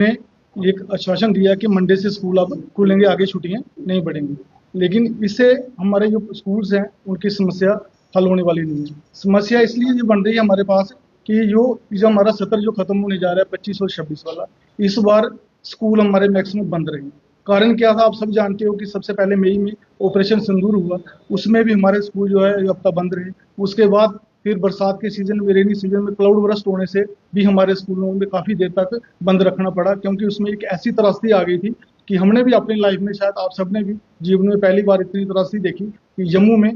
ने एक आश्वासन दिया कि मंडे से स्कूल अब खुलेंगे, आगे छुट्टियां नहीं बढ़ेंगी। लेकिन इससे हमारे जो स्कूल्स हैं उनकी समस्या हल होने वाली नहीं है। समस्या इसलिए ये बन रही है हमारे पास कि जो हमारा सत्र जो खत्म होने जा रहा है 25 और 26 वाला, इस बार स्कूल हमारे मैक्सिमम बंद रहेंगे। कारण क्या था आप सब जानते हो कि सबसे पहले मई में ऑपरेशन सिंदूर हुआ, उसमें भी हमारे स्कूल जो है हफ्ता बंद रहे। उसके बाद फिर बरसात के सीजन में, रेनी सीजन में क्लाउड बरस्ट होने से भी हमारे स्कूलों में काफी देर तक बंद रखना पड़ा, क्योंकि उसमें एक ऐसी त्रासदी आ गई थी कि हमने भी अपनी लाइफ में, शायद आप सबने भी जीवन में पहली बार इतनी त्रासदी देखी कि जम्मू में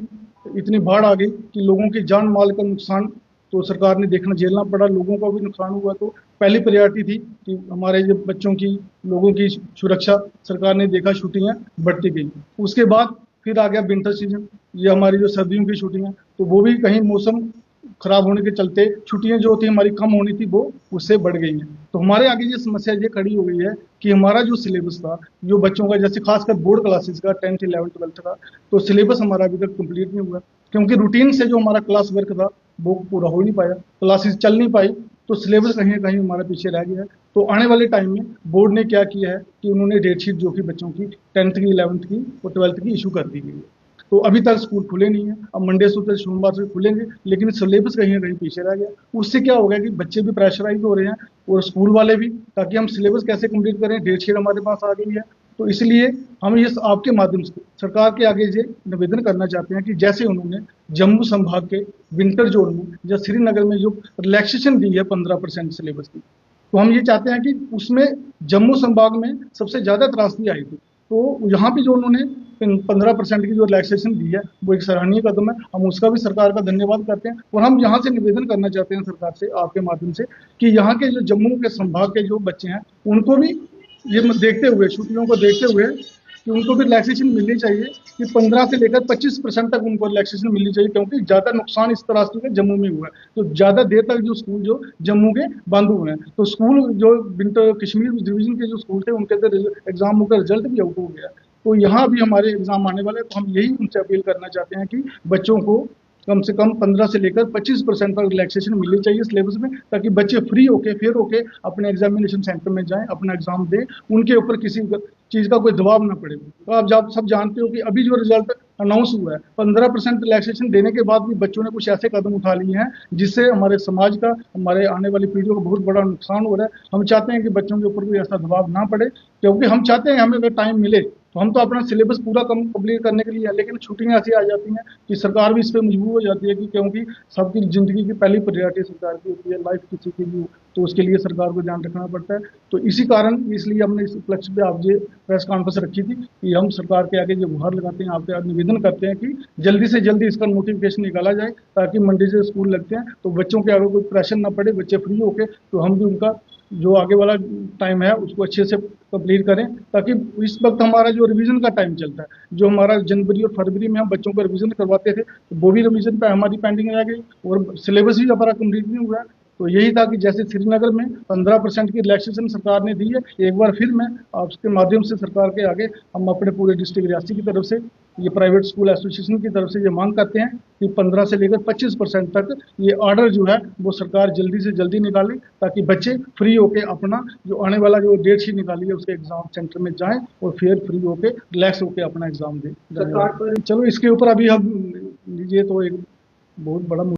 इतनी बाढ़ आ गई कि लोगों की जान माल का नुकसान तो सरकार ने देखना, झेलना पड़ा। लोगों को भी नुकसान हुआ, तो पहली प्रायोरिटी थी कि हमारे जो बच्चों की, लोगों की सुरक्षा। सरकार ने देखा, छुट्टियां बढ़ती गई। उसके बाद फिर आ गया विंटर सीजन, ये हमारी जो सर्दियों की छुट्टियां, तो वो भी कहीं मौसम खराब होने के चलते छुट्टियां जो थी हमारी कम होनी थी, वो उससे बढ़ गई हैं। तो हमारे आगे ये समस्या ये खड़ी हो गई है कि हमारा जो सिलेबस था, जो बच्चों का, जैसे खासकर बोर्ड क्लासेस का 10th 11th 12th का, तो सिलेबस हमारा अभी तक कंप्लीट नहीं हुआ, क्योंकि रूटीन से जो हमारा क्लास वर्क था वो पूरा हो नहीं पाया, क्लासेस चल नहीं पाई, तो सिलेबस कहीं ना कहीं हमारा पीछे रह गया है। तो आने वाले टाइम में बोर्ड ने क्या किया है कि उन्होंने डेटशीट जो कि बच्चों की 10th की, 11th की और 12th की इशू कर दी गई है। तो अभी तक स्कूल खुले नहीं है। अब मंडे से सोमवार से खुलेंगे, लेकिन सिलेबस कहीं ना कहीं पीछे रह गया। उससे क्या हो गया कि बच्चे भी प्रेशराइज हो रहे हैं और स्कूल वाले भी, ताकि हम सिलेबस कैसे कंप्लीट करें। डेटशीट हमारे पास आ गई है, तो इसलिए हम इस आपके माध्यम से सरकार के आगे ये निवेदन करना चाहते हैं कि जैसे उन्होंने जम्मू संभाग के विंटर जोन में या श्रीनगर में जो रिलैक्सेशन दी है 15% सिलेबस की, तो हम ये चाहते हैं कि उसमें जम्मू संभाग में सबसे ज्यादा त्रासदी आई थी, तो यहाँ पे जो उन्होंने 15% की जो रिलैक्सेशन दी है वो एक सराहनीय कदम है। हम उसका भी सरकार का धन्यवाद करते हैं, और हम यहाँ से निवेदन करना चाहते हैं सरकार से आपके माध्यम से कि यहाँ के जो जम्मू के संभाग के जो बच्चे हैं उनको भी ये देखते हुए, छुट्टियों को देखते हुए, कि उनको भी रिलैक्सेशन मिलनी चाहिए कि 15 से लेकर 25% तक उनको रिलैक्सेशन मिलनी चाहिए, क्योंकि ज्यादा नुकसान इस तरह से जम्मू में हुआ है। तो ज्यादा देर तक जो स्कूल जो जम्मू के बंद हुए हैं, तो स्कूल जो विंटर कश्मीर डिवीजन के जो स्कूल थे उनके अंदर एग्जाम का रिजल्ट भी आउट हो गया। तो यहाँ भी हमारे एग्जाम आने वाले हैं, तो हम यही उनसे अपील करना चाहते हैं कि बच्चों को कम से कम 15 से लेकर 25% तक रिलैक्सेशन मिलनी चाहिए सिलेबस में, ताकि बच्चे फ्री होके, फेयर होके अपने एग्जामिनेशन सेंटर में जाएं, अपना एग्जाम दें, उनके ऊपर किसी चीज का कोई दबाव ना पड़े। तो आप सब जानते हो कि अभी जो रिजल्ट अनाउंस हुआ है, 15% रिलैक्सेशन देने के बाद भी बच्चों ने कुछ ऐसे कदम उठा लिए हैं जिससे हमारे समाज का, हमारे आने वाली पीढ़ियों को बहुत बड़ा नुकसान हो रहा है। हम चाहते हैं कि बच्चों के ऊपर कोई ऐसा दबाव ना पड़े, क्योंकि हम चाहते हैं हमें अगर टाइम मिले तो हम तो अपना सिलेबस पूरा कंप्लीट करने के लिए है, लेकिन छुट्टियां ऐसी आ जाती हैं कि सरकार भी इस पर मजबूर हो जाती है कि क्योंकि सबकी जिंदगी की पहली प्रायोरिटी सरकार की होती है, लाइफ किसी की भी हो, तो उसके लिए सरकार को ध्यान रखना पड़ता है। तो इसी कारण, इसलिए हमने इस उपलक्ष्य पे आप ये प्रेस कॉन्फ्रेंस रखी थी कि हम सरकार के आगे जो गुहार लगाते हैं, आपके आगे निवेदन करते हैं कि जल्दी से जल्दी इसका नोटिफिकेशन निकाला जाए, ताकि मंडे से स्कूल लगते हैं तो बच्चों के आगे कोई प्रेशर ना पड़े, बच्चे फ्री होके, तो हम भी उनका जो आगे वाला टाइम है उसको अच्छे से कंप्लीट करें। ताकि इस वक्त हमारा जो रिवीजन का टाइम चलता है, जो हमारा जनवरी और फरवरी में हम बच्चों को रिवीजन करवाते थे, तो वो भी रिवीजन पे हमारी पेंडिंग रह गई और सिलेबस भी हमारा कंप्लीट नहीं हुआ। तो यही था कि जैसे श्रीनगर में 15% की रिलैक्सेशन सरकार ने दी है, एक बार फिर मैं आपके माध्यम से सरकार के आगे हम अपने पूरे डिस्ट्रिक्ट रियासी की तरफ से, ये प्राइवेट स्कूल एसोसिएशन की तरफ से ये मांग करते हैं कि 15 से लेकर 25% तक ये ऑर्डर जो है वो सरकार जल्दी से जल्दी निकाले, ताकि बच्चे फ्री होके अपना जो आने वाला जो डेट शीट निकाली है उसके एग्जाम सेंटर में जाएं और फिर फ्री होके रिलैक्स होके अपना एग्जाम दें। चलो इसके ऊपर अभी हम, ये तो एक बहुत बड़ा